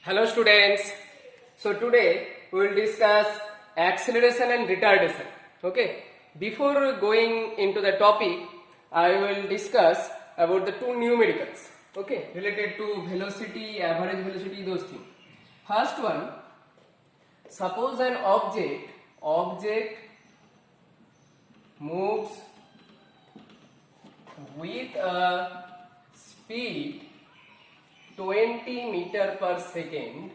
Hello students. So today we will discuss acceleration and retardation. Okay. Before going into the topic, I will discuss about the two numericals. Okay. Related to velocity, average velocity, those things. First one. Suppose an object moves with a speed 20 meter per second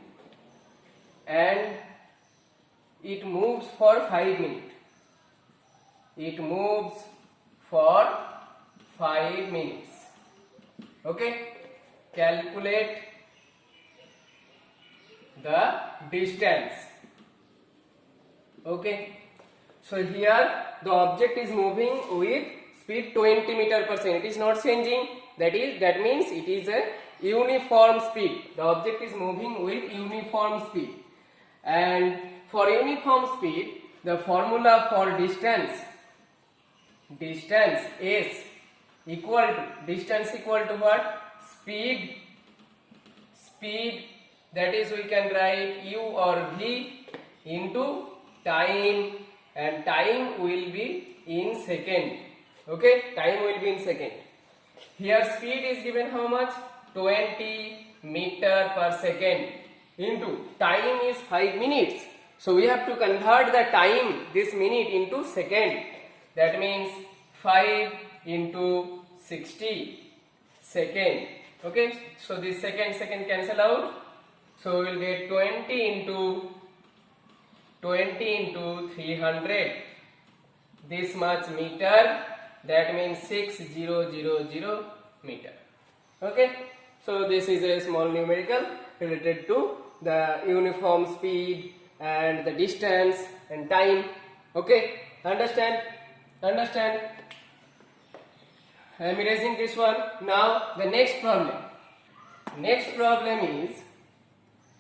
and it moves for 5 minutes. It moves for 5 minutes. Okay. Calculate the distance. Okay. So here the object is moving with speed 20 meter per second. It is not changing. That means it is a uniform speed. The object is moving with uniform speed. And for uniform speed, the formula for distance S equal to what? Speed, that is we can write u or v into time, and time will be in second. Okay, time will be in second. Here speed is given how much? 20 meter per second into time is 5 minutes. So we have to convert the time, this minute, into second. That means 5 into 60 second. Okay, so this second cancel out. So we will get 20 into 300. This much meter. That means 6000 meter. Okay. So this is a small numerical related to the uniform speed and the distance and time. Okay. Understand? I am erasing this one. Now the next problem. Next problem is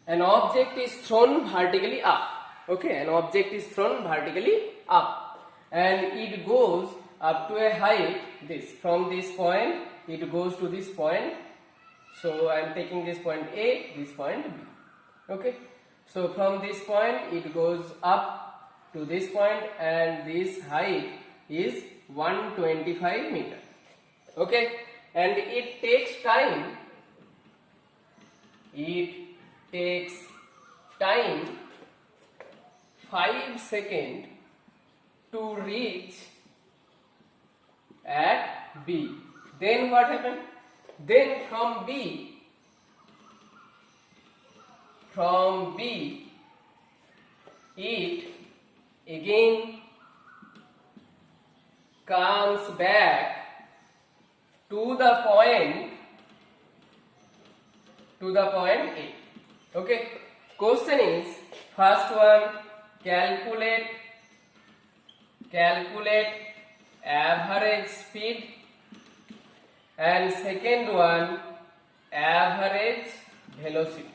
an object is thrown vertically up. Okay. An object is thrown vertically up and it goes up to a height this. From this point it goes to this point. So I am taking this point A, this point B. Okay. So from this point it goes up to this point and this height is 125 meter. Okay. And it takes time. It takes time 5 seconds to reach at B. Then what happened? Then from B it again comes back to the point A. Okay. Question is, first one, calculate average speed, and second one, average velocity.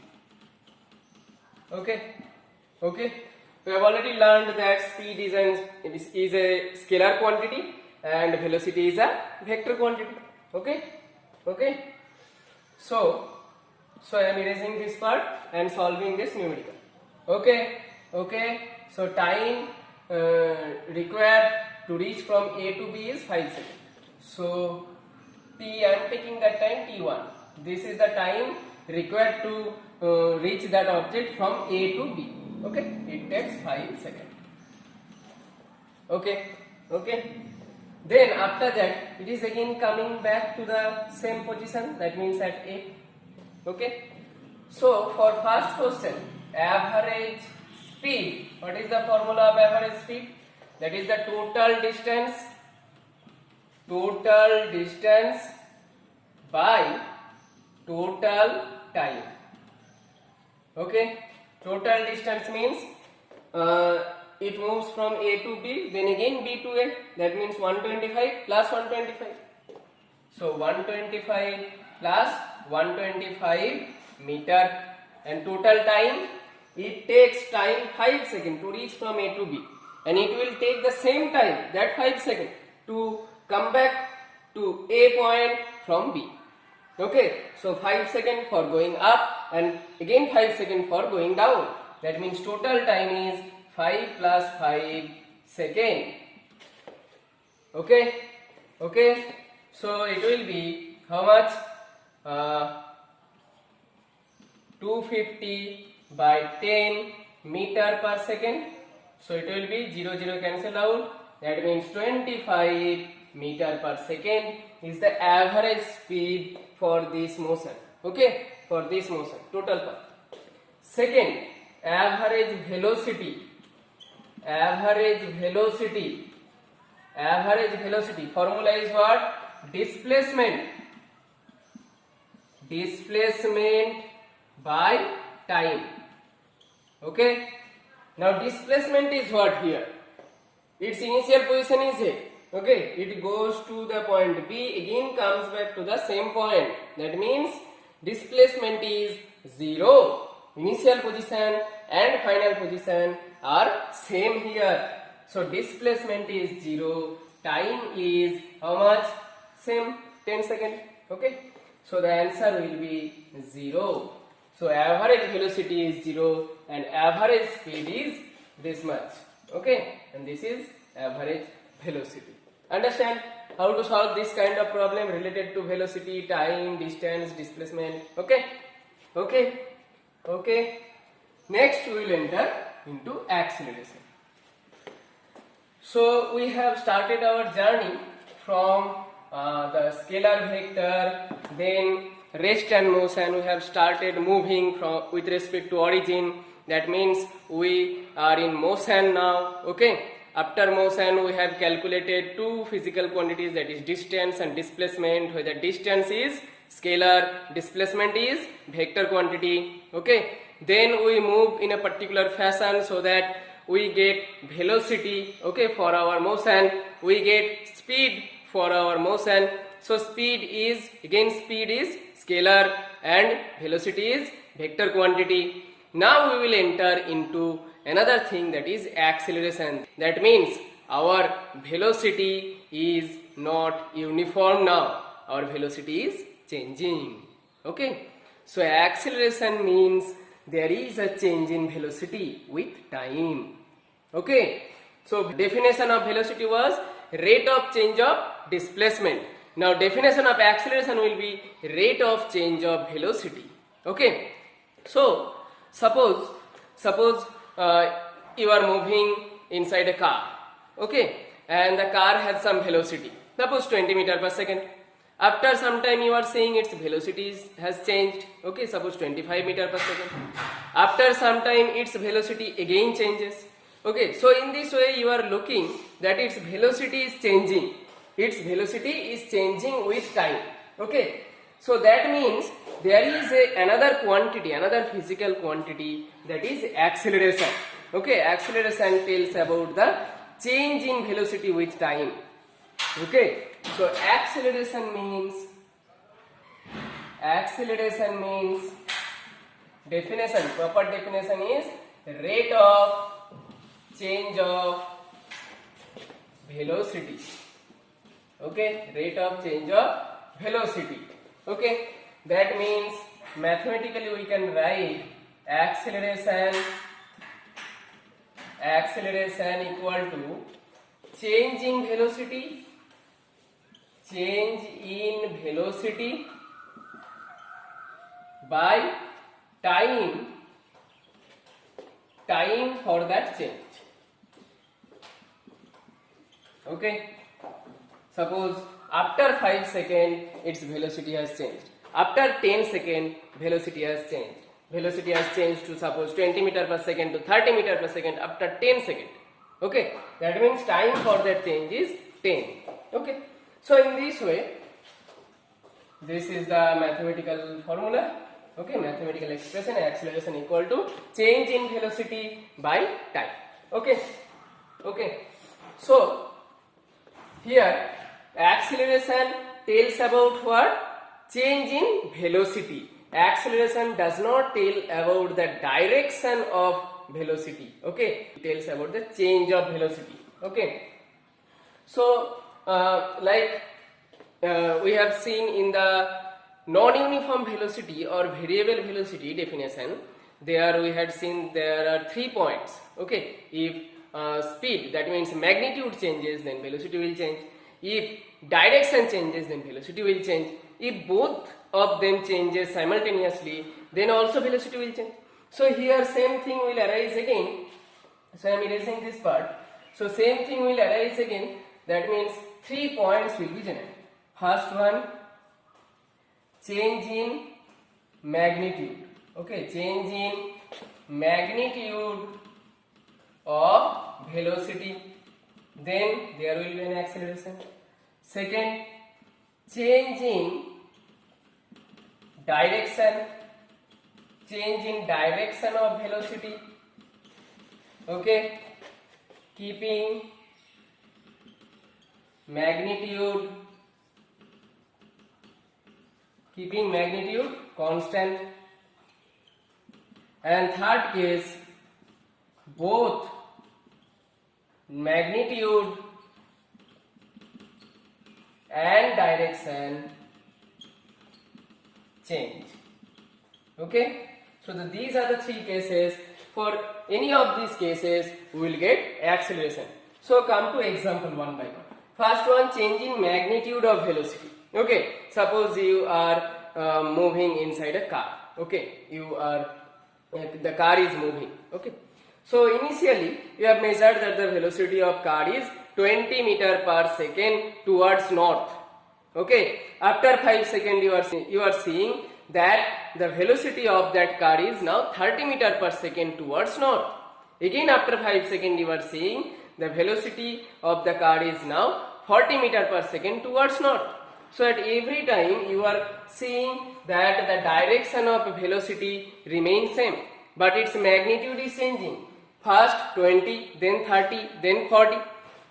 Okay. We have already learned that speed is a scalar quantity and velocity is a vector quantity. Okay. So I am erasing this part and solving this numerical. Okay. So time required to reach from A to B is 5 seconds. So I am taking that time T1. This is the time required to reach that object from A to B. Okay, it takes 5 seconds. Okay. Then after that, it is again coming back to the same position. That means at A. Okay. So for first question, average speed. What is the formula of average speed? That is the total distance by total time. Okay. Total distance means it moves from A to B, then again B to A. That means 125 plus 125. So 125 plus 125 meter, and total time, it takes time 5 seconds to reach from A to B, and it will take the same time, that 5 seconds, to come back to A point from B. Okay, so 5 seconds for going up and again 5 seconds for going down. That means total time is 5 plus 5 second. Okay, okay. So it will be how much? 250 by 10 meter per second. So it will be 0 0 cancel out. That means 25 meter per second is the average speed for this motion. Okay, for this motion total part. Second, average velocity. Average velocity. Average velocity formula is what? Displacement. Displacement by time. Okay. Now displacement is what here? Its initial position is A. Okay. It goes to the point B, again comes back to the same point. That means displacement is 0. Initial position and final position are same here. So displacement is 0. Time is how much? Same, 10 seconds. Okay. So the answer will be 0. So average velocity is 0 and average speed is this much. Okay. And this is average velocity. Understand how to solve this kind of problem related to velocity, time, distance, displacement. Okay. Okay. Okay. Next we will enter into acceleration. So we have started our journey from the scalar vector, then rest and motion. We have started moving from with respect to origin. That means we are in motion now. Okay. After motion, we have calculated two physical quantities, that is distance and displacement. Where the distance is scalar, displacement is vector quantity. Okay. Then we move in a particular fashion so that we get velocity, okay, for our motion, we get speed for our motion. So speed is, again speed is scalar and velocity is vector quantity. Now we will enter into another thing, that is acceleration. That means our velocity is not uniform now, our velocity is changing. Okay, so acceleration means there is a change in velocity with time. Okay, so definition of velocity was rate of change of displacement. Now definition of acceleration will be rate of change of velocity. Okay, so suppose you are moving inside a car. Okay, and the car has some velocity, suppose 20 meter per second. After some time you are seeing its velocity has changed. Okay, suppose 25 meter per second. After some time its velocity again changes. Okay, so in this way you are looking that its velocity is changing. Its velocity is changing with time. Okay, so that means there is another quantity, another physical quantity, that is acceleration. Okay, acceleration tells about the change in velocity with time. Okay, so acceleration means definition, proper definition is rate of change of velocity. Okay, rate of change of velocity. Okay, that means mathematically we can write acceleration equal to change in velocity by time for that change. Okay, suppose after 5 seconds its velocity has changed. After 10 seconds velocity has changed. Velocity has changed to suppose 20 meter per second to 30 meter per second after 10 seconds. Okay, that means time for that change is 10. Okay, so in this way, this is the mathematical formula. Okay, mathematical expression, acceleration equal to change in velocity by time. Okay, okay. So here acceleration tells about what? Change in velocity. Acceleration does not tell about the direction of velocity. Okay, it tells about the change of velocity. Okay, so we have seen in the non-uniform velocity or variable velocity definition, there we had seen there are 3 points. Okay, if speed, that means magnitude changes, then velocity will change. If direction changes, then velocity will change. If both of them changes simultaneously, then also velocity will change. So here same thing will arise again. So I am erasing this part. So same thing will arise again. That means 3 points will be generated. First one, change in magnitude. Okay, change in magnitude of velocity. Then there will be an acceleration. Second, change in direction. Change in direction of velocity. Okay, keeping magnitude constant. And third case, both magnitude and direction change. Okay, so these are the 3 cases. For any of these cases we will get acceleration. So come to example one by one. First one, change in magnitude of velocity. Okay, suppose you are moving inside a car. Okay, the car is moving. Okay, so initially you have measured that the velocity of car is 20 meter per second towards north. Okay, after 5 seconds you are seeing that the velocity of that car is now 30 meter per second towards north. Again after 5 seconds you are seeing the velocity of the car is now 40 meter per second towards north. So at every time you are seeing that the direction of velocity remains same, but its magnitude is changing. First 20, then 30, then 40.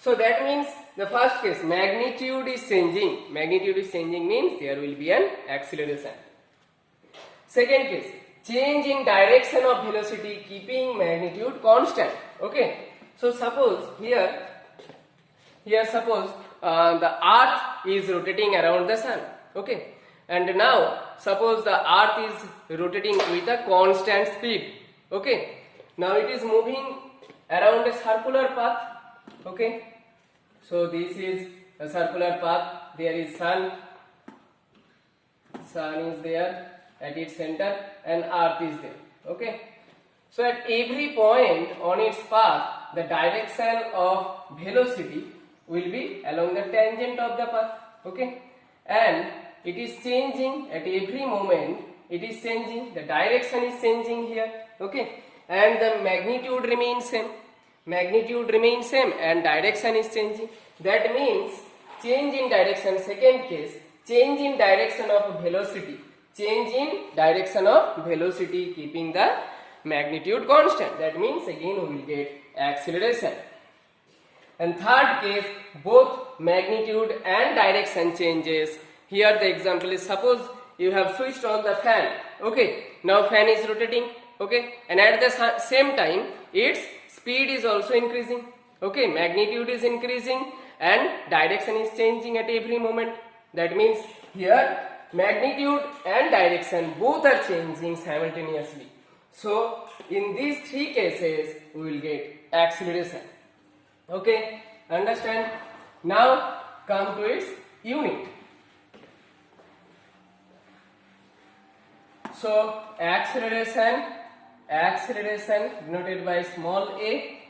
So that means the first case, magnitude is changing. Magnitude is changing means there will be an acceleration. Second case, change in direction of velocity keeping magnitude constant. Okay, so suppose here suppose the earth is rotating around the sun. Okay, and now suppose the earth is rotating with a constant speed. Okay, now it is moving around a circular path. Okay, so this is a circular path. There is sun is there at its center and earth is there. Okay, so at every point on its path the direction of velocity will be along the tangent of the path. Okay, and it is changing at every moment. It is changing, the direction is changing here. Okay, and the magnitude remains same. Magnitude remains same and direction is changing. That means change in direction. Second case, change in direction of velocity. Change in direction of velocity keeping the magnitude constant. That means again we will get acceleration. And third case, both magnitude and direction changes. Here the example is, suppose you have switched on the fan. Okay, now fan is rotating. Okay, and at the same time its speed is also increasing. Okay, magnitude is increasing and direction is changing at every moment. That means here magnitude and direction both are changing simultaneously. So in these 3 cases we will get acceleration. Okay, understand? Now come to its unit. So acceleration denoted by small a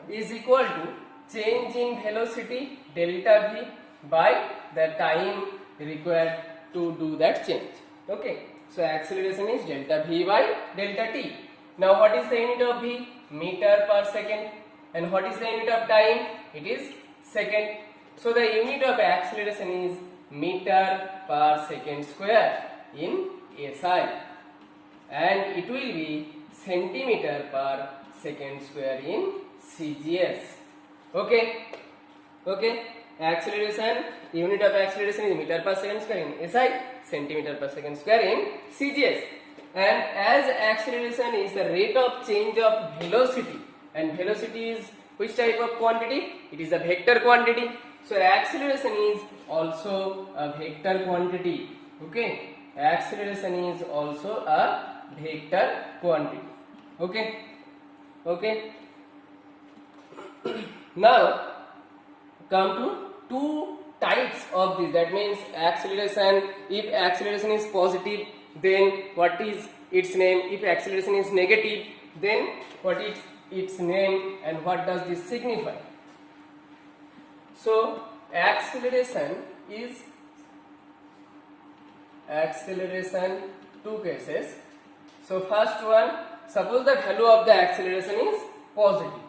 is equal to change in velocity delta v by the time required to do that change. Okay, so acceleration is delta v by delta t. Now what is the unit of v? Meter per second. And what is the unit of time? It is second. So the unit of acceleration is meter per second square in SI, and it will be centimeter per second square in CGS. Okay, acceleration, unit of acceleration is meter per second square in SI, centimeter per second square in CGS. And as acceleration is the rate of change of velocity, and velocity is which type of quantity? It is a vector quantity. So acceleration is also a vector quantity. Okay, acceleration is also a vector quantity. Okay, okay. Now come to two types of this. That means acceleration. If acceleration is positive, then what is its name? If acceleration is negative, then what is its name, and what does this signify? So acceleration, two cases. So first one, suppose the value of the acceleration is positive.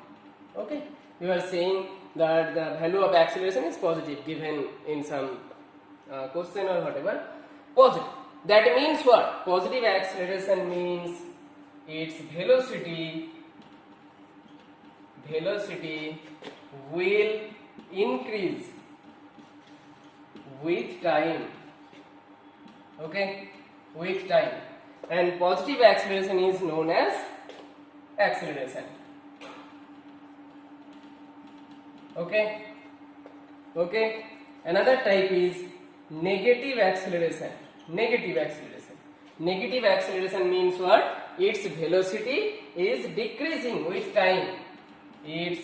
Okay, you are saying that the value of acceleration is positive given in some question or whatever. Positive. That means what? Positive acceleration means its velocity will increase with time. Okay, with time. And positive acceleration is known as acceleration. Okay, okay. Another type is negative acceleration. Negative acceleration means what? Its velocity is decreasing with time. Its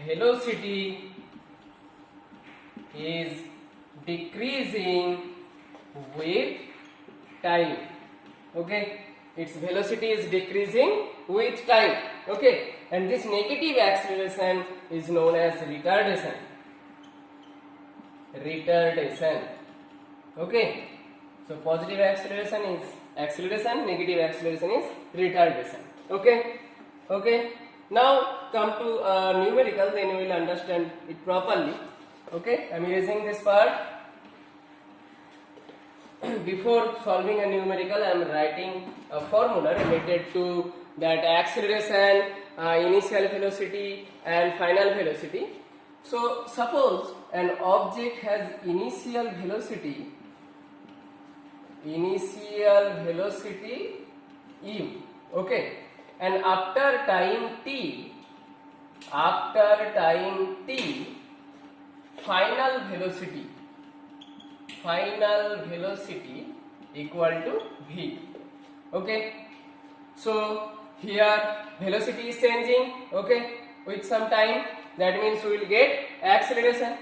velocity is decreasing with time. Okay, its velocity is decreasing with time. Okay, and this negative acceleration is known as retardation. Okay, so positive acceleration is acceleration, negative acceleration is retardation. Okay, okay. Now come to numerical, then you will understand it properly. Okay, I am erasing this part. Before solving a numerical, I am writing a formula related to that acceleration, initial velocity and final velocity. So suppose an object has initial velocity u, okay, and after time t, final velocity equal to v. Okay, so here velocity is changing, okay, with some time. That means we will get acceleration.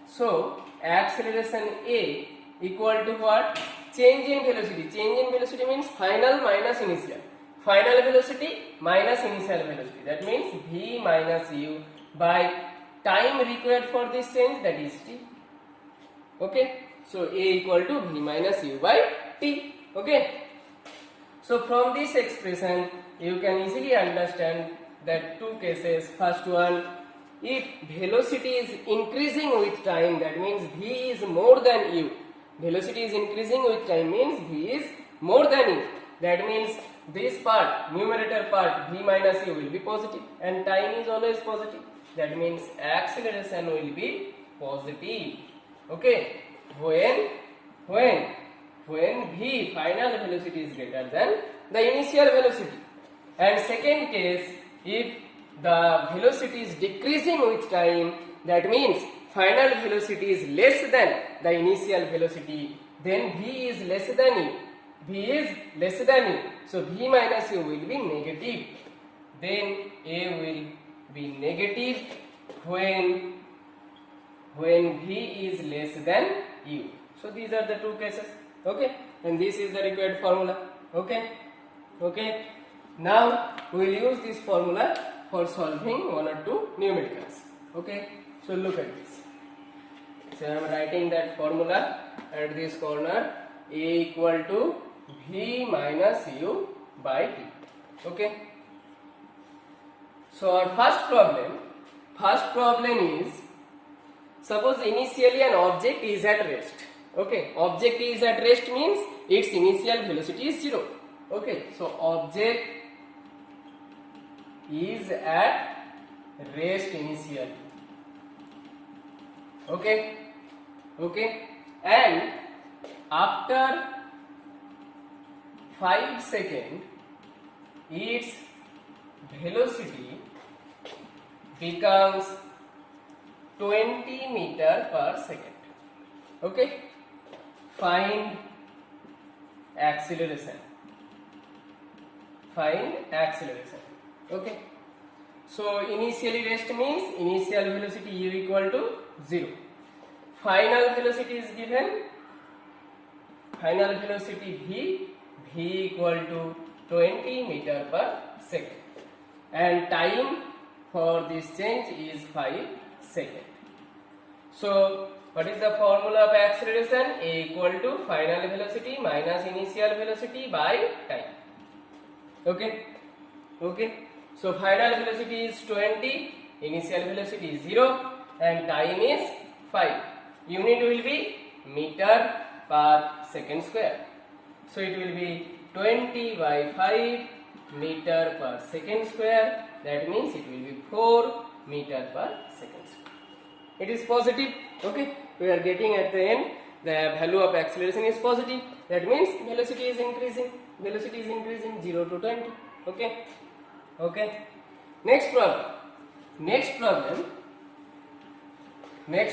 So acceleration A equal to what? Change in velocity. Change in velocity means final minus initial. Final velocity minus initial velocity. That means v minus u by time required for this change, that is t. Okay, so A equal to v minus u by t. Okay, so from this expression you can easily understand that two cases. First one, if velocity is increasing with time, that means v is more than u. Velocity is increasing with time means v is more than u. That means this part, numerator part, v minus u will be positive, and time is always positive. That means acceleration will be positive. Okay, when v final velocity is greater than the initial velocity. And second case, if the velocity is decreasing with time, that means final velocity is less than the initial velocity, then v is less than u. So v minus u will be negative. Then A will be negative when v is less than u. So these are the two cases. Okay, and this is the required formula. Okay, okay. Now we will use this formula for solving one or two numericals. Okay, so look at this. So I am writing that formula at this corner. A equal to v minus u by t. Okay, so our first problem is, suppose initially an object is at rest. Okay, object is at rest means its initial velocity is 0. Okay, so object is at rest initially. Okay, okay, and after 5 seconds its velocity becomes 20 meter per second. Okay, find acceleration. Find acceleration. Okay. So initially rest means initial velocity u equal to 0. Final velocity is given. Final velocity v equal to 20 meter per second. And time for this change is 5 seconds. So what is the formula of acceleration? A equal to final velocity minus initial velocity by time. Okay. So final velocity is 20, initial velocity is 0 and time is 5. Unit will be meter per second square. So it will be 20 by 5 meter per second square. That means it will be 4 meter per second square. It is positive. Okay. We are getting at the end the value of acceleration is positive. That means velocity is increasing. Velocity is increasing 0 to 20. Okay. Next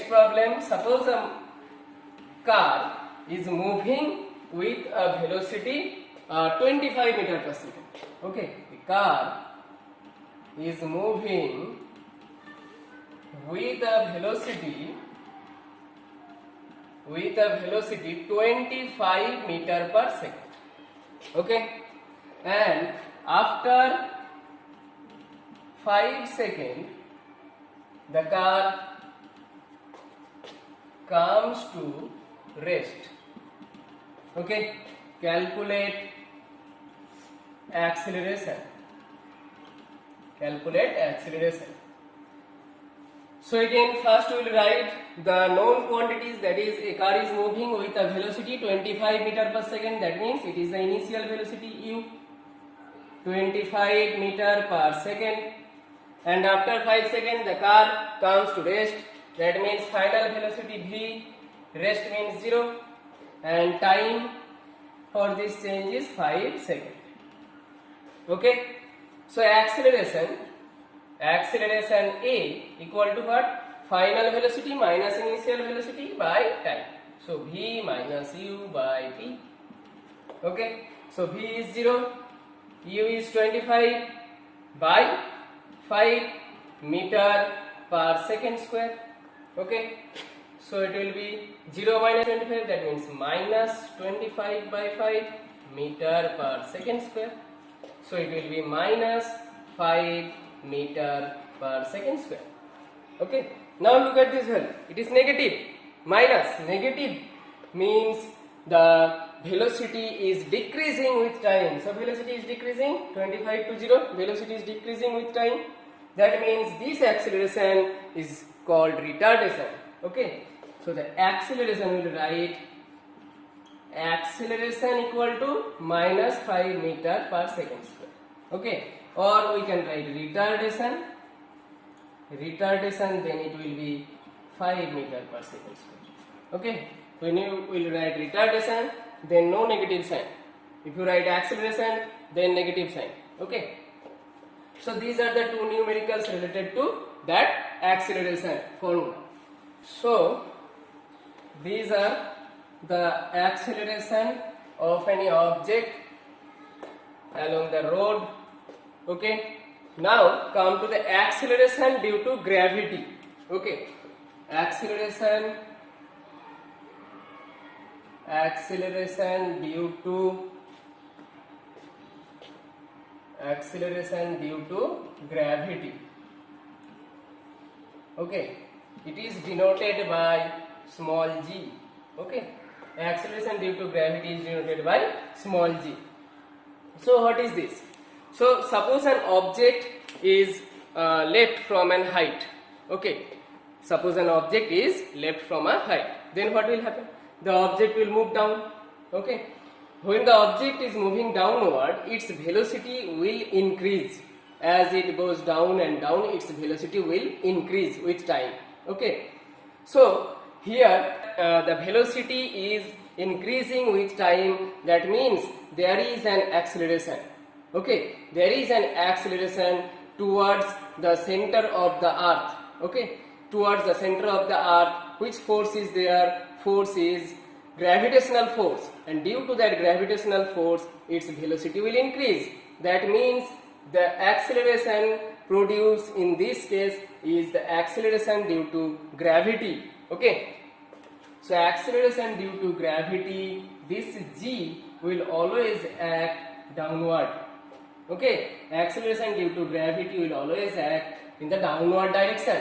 problem. Suppose a car is moving with a velocity 25 meter per second. Okay. The car is moving with a velocity 25 meter per second. Okay. And after 5 seconds the car comes to rest. Okay. Calculate acceleration. So again first we will write the known quantities, that is a car is moving with a velocity 25 meter per second, that means it is the initial velocity u 25 meter per second, and after 5 seconds the car comes to rest, that means final velocity v, rest means 0 and time for this change is 5 seconds. Okay. So acceleration A equal to what? Final velocity minus initial velocity by time. So v minus u by t. Okay. So v is 0, u is 25 by 5 meter per second square. Okay. So it will be 0 minus 25, that means minus 25 by 5 meter per second square. So it will be minus 5 meter per second square. Okay. Now look at this value. It is negative. Minus. Negative means the velocity is decreasing with time. So velocity is decreasing 25 to 0. Velocity is decreasing with time. That means this acceleration is called retardation. Okay. So the acceleration will write acceleration equal to minus 5 meter per second square. Okay. Or we can write retardation, then it will be 5 meter per second square. Okay. When you will write retardation, then no negative sign. If you write acceleration, then negative sign. Okay. So these are the two numericals related to that acceleration formula. So these are the acceleration of any object along the road. Okay. Now come to the acceleration due to gravity. Okay. Acceleration due to gravity. Okay. It is denoted by small g. Okay. Acceleration due to gravity is denoted by small g. So what is this? So suppose an object is left from an height. Okay. Suppose an object is left from a height. Then what will happen? The object will move down. Okay. When the object is moving downward, its velocity will increase. As it goes down and down, its velocity will increase with time. Okay. So here the velocity is increasing with time. That means there is an acceleration. Okay. There is an acceleration towards the center of the earth. Okay. Towards the center of the earth. Which force is there? Force is gravitational force, and due to that gravitational force its velocity will increase. That means the acceleration produced in this case is the acceleration due to gravity. Okay, so acceleration due to gravity, this g will always act downward. Okay, acceleration due to gravity will always act in the downward direction.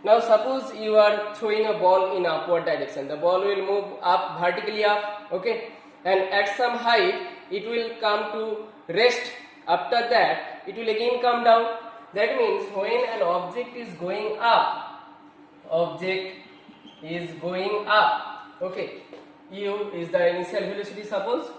Now suppose you are throwing a ball in upward direction, the ball will move up, vertically up, okay, and at some height it will come to rest. After that it will again come down. That means when an object is going up, okay, u is the initial velocity suppose,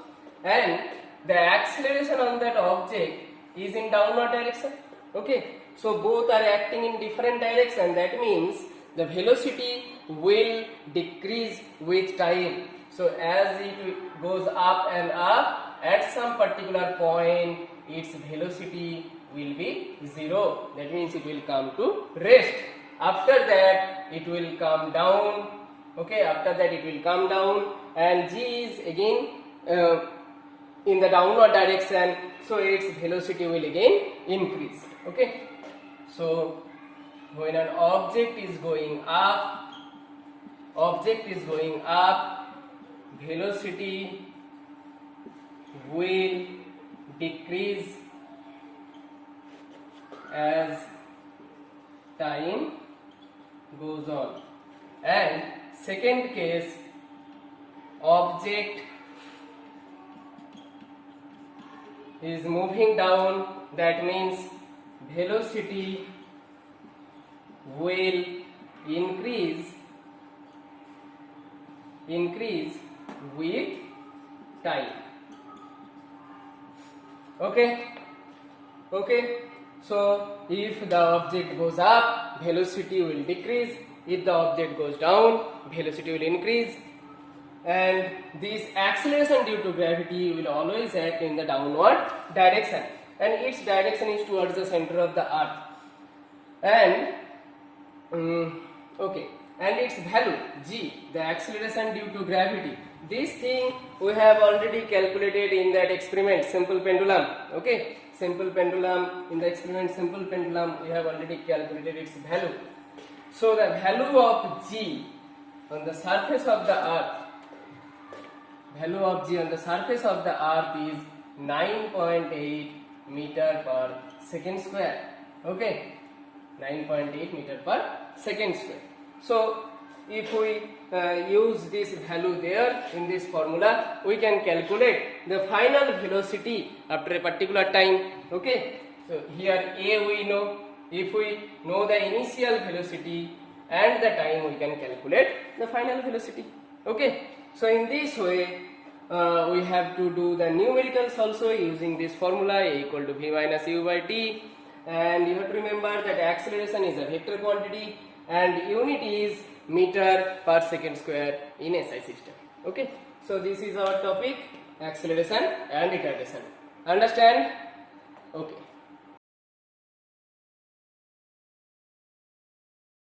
and the acceleration on that object is in downward direction. Okay, so both are acting in different direction. That means the velocity will decrease with time. So as it goes up and up, at some particular point its velocity will be 0. That means it will come to rest. After that it will come down. Okay, after that it will come down, and g is again in the downward direction, so its velocity will again increase. Okay, so when an object is going up, velocity will decrease as time goes on. And second case, object is moving down, that means velocity will increase with time. Okay, so if the object goes up, velocity will decrease. If the object goes down, velocity will increase. And this acceleration due to gravity will always act in the downward direction, and its direction is towards the center of the earth. And okay, and its value g, the acceleration due to gravity, this thing we have already calculated in that experiment, simple pendulum. Okay, simple pendulum, in the experiment simple pendulum we have already calculated its value. So the value of g on the surface of the earth, is 9.8 meter per second square. Okay, 9.8 meter per second square. So if we use this value there in this formula, we can calculate the final velocity after a particular time. Okay, so here a we know. If we know the initial velocity and the time, we can calculate the final velocity. Okay, so in this way we have to do the numericals also using this formula, a equal to v minus u by t, and you have to remember that acceleration is a vector quantity and unit is meter per second square in SI system. Okay, so this is our topic, acceleration and retardation. Understand? Okay.